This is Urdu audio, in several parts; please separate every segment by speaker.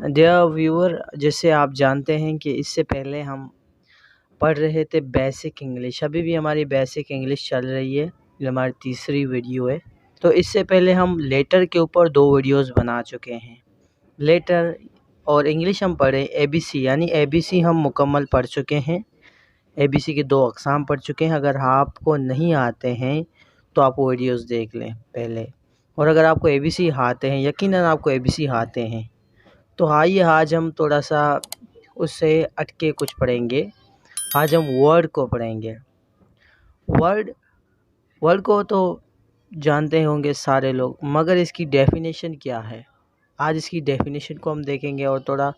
Speaker 1: ڈیئر ویور، جیسے آپ جانتے ہیں کہ اس سے پہلے ہم پڑھ رہے تھے بیسک انگلش. ابھی بھی ہماری بیسک انگلش چل رہی ہے، یہ ہماری تیسری ویڈیو ہے. تو اس سے پہلے ہم لیٹر کے اوپر 2 ویڈیوز بنا چکے ہیں. لیٹر اور انگلش ہم پڑھے اے بی سی، یعنی اے بی سی ہم مکمل پڑھ چکے ہیں. اے بی سی کے 2 اقسام پڑھ چکے ہیں. اگر آپ کو نہیں آتے ہیں تو آپ وہ ویڈیوز دیکھ لیں پہلے. اور اگر آپ کو اے بی سی آتے ہیں، یقیناً آپ کو اے بی سی آتے ہیں، تو آئیے آج ہم تھوڑا سا اس سے ہٹ کے کچھ پڑھیں گے. آج ہم ورڈ کو پڑھیں گے. ورڈ کو تو جانتے ہوں گے سارے لوگ، مگر اس کی ڈیفینیشن کیا ہے؟ آج اس کی ڈیفینیشن کو ہم دیکھیں گے اور تھوڑا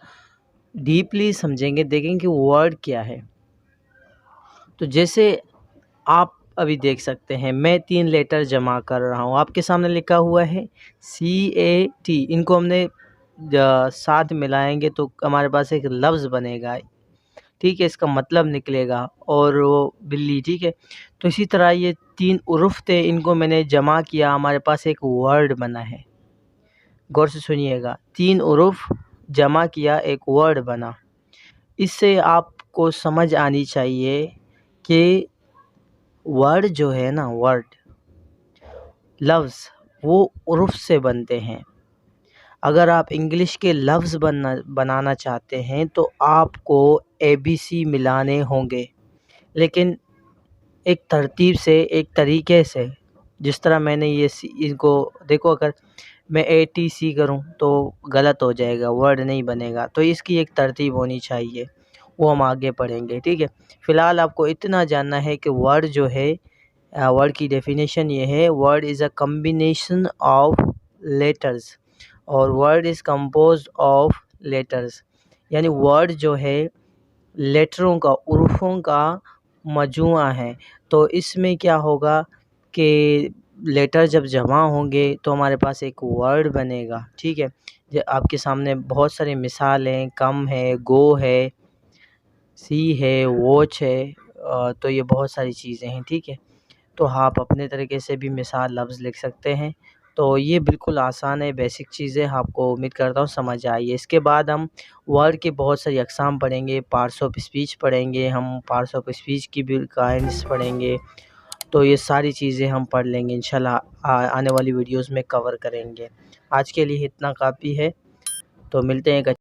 Speaker 1: ڈیپلی سمجھیں گے، دیکھیں کہ ورڈ کیا ہے. تو جیسے آپ ابھی دیکھ سکتے ہیں، میں 3 لیٹر جمع کر رہا ہوں. آپ کے سامنے لکھا ہوا ہے CAT. ان کو ہم نے ساتھ ملائیں گے تو ہمارے پاس ایک لفظ بنے گا، ٹھیک ہے، اس کا مطلب نکلے گا، اور وہ بلی، ٹھیک ہے. تو اسی طرح یہ 3 حروف تھے، ان کو میں نے جمع کیا، ہمارے پاس ایک ورڈ بنا ہے. غور سے سنیے گا، 3 حروف جمع کیا، ایک ورڈ بنا. اس سے آپ کو سمجھ آنی چاہیے کہ ورڈ جو ہے نا، ورڈ لفظ وہ حروف سے بنتے ہیں. اگر آپ انگلش کے لفظ بنانا چاہتے ہیں تو آپ کو اے بی سی ملانے ہوں گے، لیکن ایک ترتیب سے، ایک طریقے سے. جس طرح میں نے ان کو دیکھو، اگر میں ATC کروں تو غلط ہو جائے گا، ورڈ نہیں بنے گا. تو اس کی ایک ترتیب ہونی چاہیے، وہ ہم آگے پڑھیں گے، ٹھیک ہے. فی الحال آپ کو اتنا جاننا ہے کہ ورڈ جو ہے، ورڈ کی ڈیفینیشن یہ ہے: word is a combination of letters, اور word is composed of letters. یعنی ورڈ جو ہے لیٹروں کا، حروفوں کا مجموعہ ہے. تو اس میں کیا ہوگا کہ لیٹر جب جمع ہوں گے تو ہمارے پاس ایک ورڈ بنے گا، ٹھیک ہے. آپ کے سامنے بہت ساری مثالیں، کم ہے، گو ہے، سی ہے، واچ ہے، تو یہ بہت ساری چیزیں ہیں، ٹھیک ہے. تو آپ اپنے طریقے سے بھی مثال لفظ لکھ سکتے ہیں. تو یہ بالکل آسان ہے، بیسک چیزیں آپ کو امید کرتا ہوں سمجھ آئیے. اس کے بعد ہم ورڈ کے بہت ساری اقسام پڑھیں گے، پارٹس آف اسپیچ پڑھیں گے، ہم پارٹس آف اسپیچ کی بھی کائنڈس پڑھیں گے. تو یہ ساری چیزیں ہم پڑھ لیں گے انشاءاللہ، آنے والی ویڈیوز میں کور کریں گے. آج کے لیے اتنا کافی ہے، تو ملتے ہیں ایک